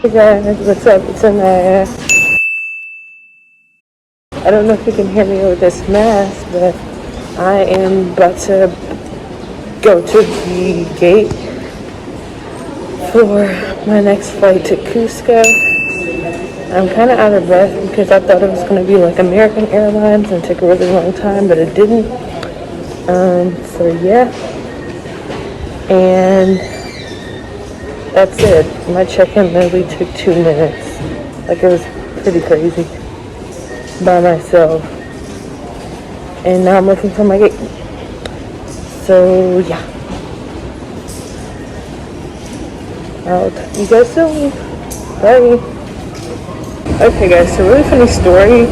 Hey guys, what's up? It's Anyah. I don't know if you can hear me with this mask, but I am about to go to the gate for my next flight to Cusco. I'm kind of out of breath because I thought it was going to be like American Airlines and took a really long time, but it didn't. So yeah. And that's it. My check-in literally took 2 minutes. Like, it was pretty crazy. By myself. And now I'm looking for my gate. So, yeah. I'll talk to you guys soon. Bye. Okay, guys, so really funny story.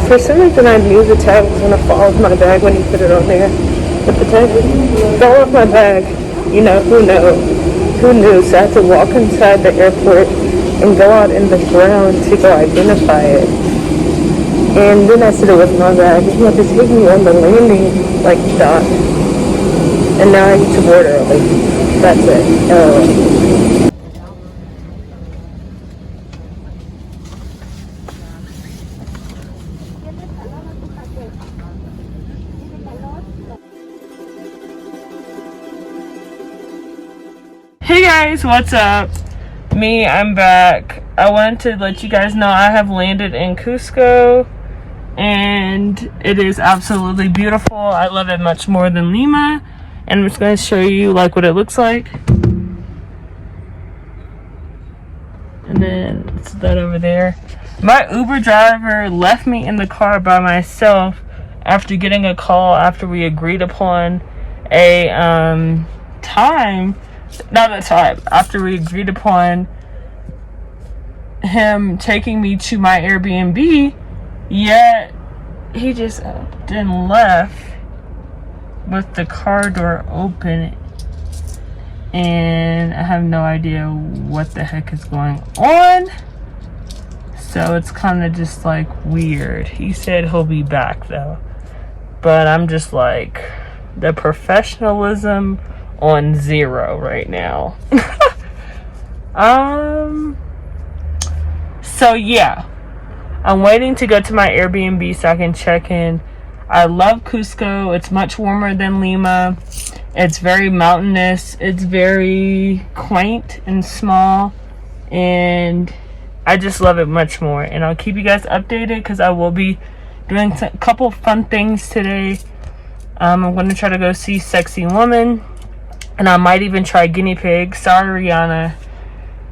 For some reason, I knew the tag was going to fall off my bag when you put it on there. But the tag fell off my bag. You know, who knew? So I had to walk inside the airport and go out in the ground to go identify it. And then I said it was my bag. You have to take me on the landing, dock. And now I need to board early. That's it. Hey guys, what's up? I'm back. I wanted to let you guys know I have landed in Cusco and it is absolutely beautiful. I love it much more than Lima, and I'm just going to show you what it looks like. And then it's that over there. My Uber driver left me in the car by myself after getting a call after we agreed upon a after we agreed upon him taking me to my Airbnb, yet he just then left with the car door open, and I have no idea what the heck is going on. So it's kind of just weird. He said he'll be back though, but I'm just the professionalism on 0 right now. So yeah, I'm waiting to go to my Airbnb so I can check in. I love Cusco. It's much warmer than Lima. It's very mountainous. It's very quaint and small, and I just love it much more. And I'll keep you guys updated because I will be doing a couple fun things today. I'm going to try to go see Sacsayhuaman, and I might even try guinea pig. Sorry, Rihanna.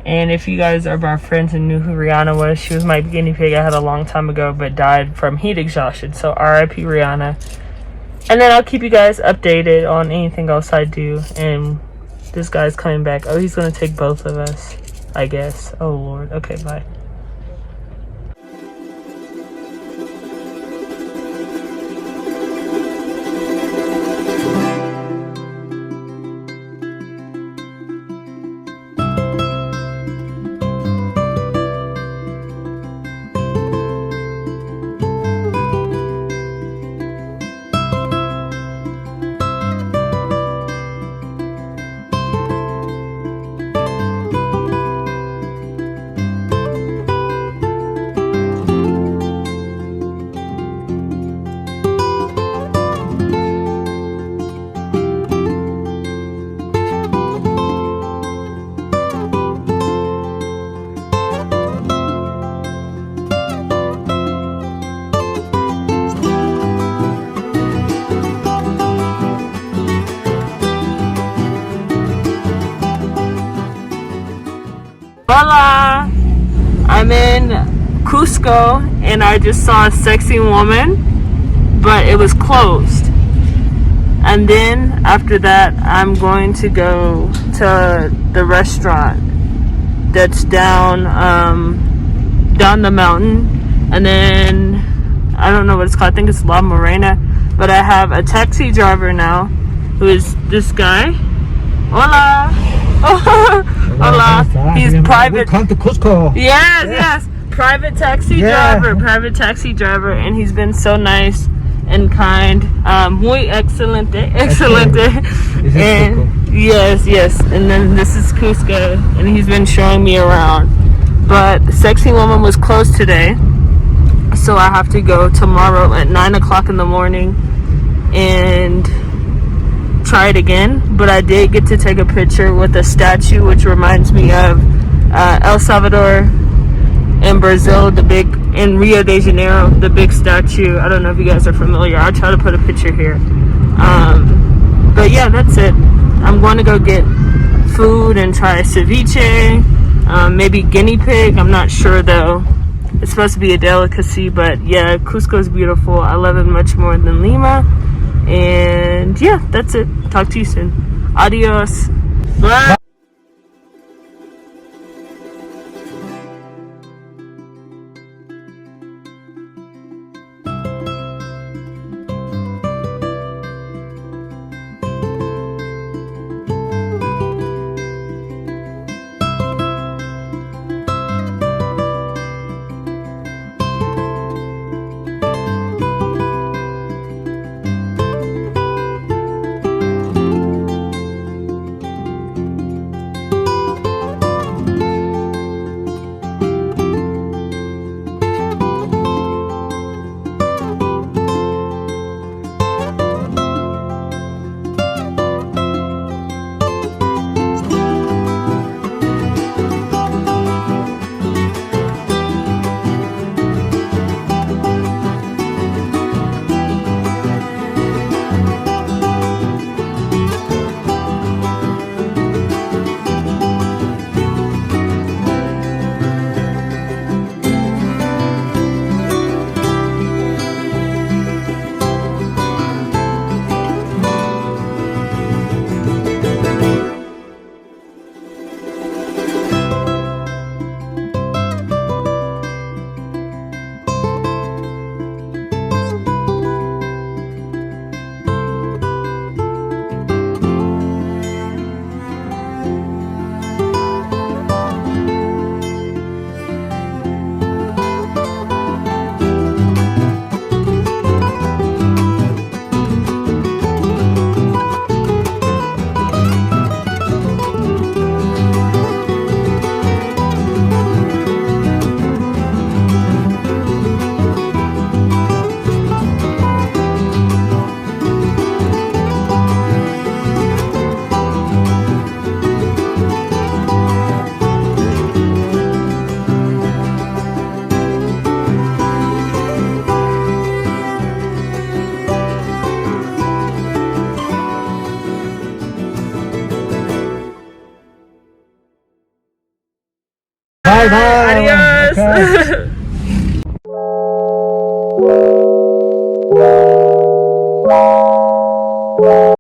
And if you guys are my friends and knew who Rihanna was, she was my guinea pig I had a long time ago, but died from heat exhaustion. So RIP Rihanna. And then I'll keep you guys updated on anything else I do. And this guy's coming back. Oh, he's going to take both of us, I guess. Oh, Lord. Okay, bye. Hola! I'm in Cusco and I just saw a Sacsayhuaman, but it was closed. And then after that, I'm going to go to the restaurant that's down the mountain. And then I don't know what it's called. I think it's La Morena. But I have a taxi driver now, who is this guy. Hola! Hola! He's private. Welcome to Cusco. Yes, yes. Private taxi driver, and he's been so nice and kind. Muy excelente, excelente. And yes. And then this is Cusco, and he's been showing me around. But Sacsayhuaman was closed today, so I have to go tomorrow at 9 o'clock in the morning and try it again. But I did get to take a picture with a statue, which reminds me of El Salvador in Brazil, in Rio de Janeiro, the big statue. I don't know if you guys are familiar. I'll try to put a picture here. But yeah, that's it. I'm going to go get food and try ceviche, maybe guinea pig. I'm not sure though. It's supposed to be a delicacy, but yeah, Cusco is beautiful. I love it much more than Lima. And yeah, that's it. Talk to you soon. Adios. Bye. Bye bye. Adios. Okay.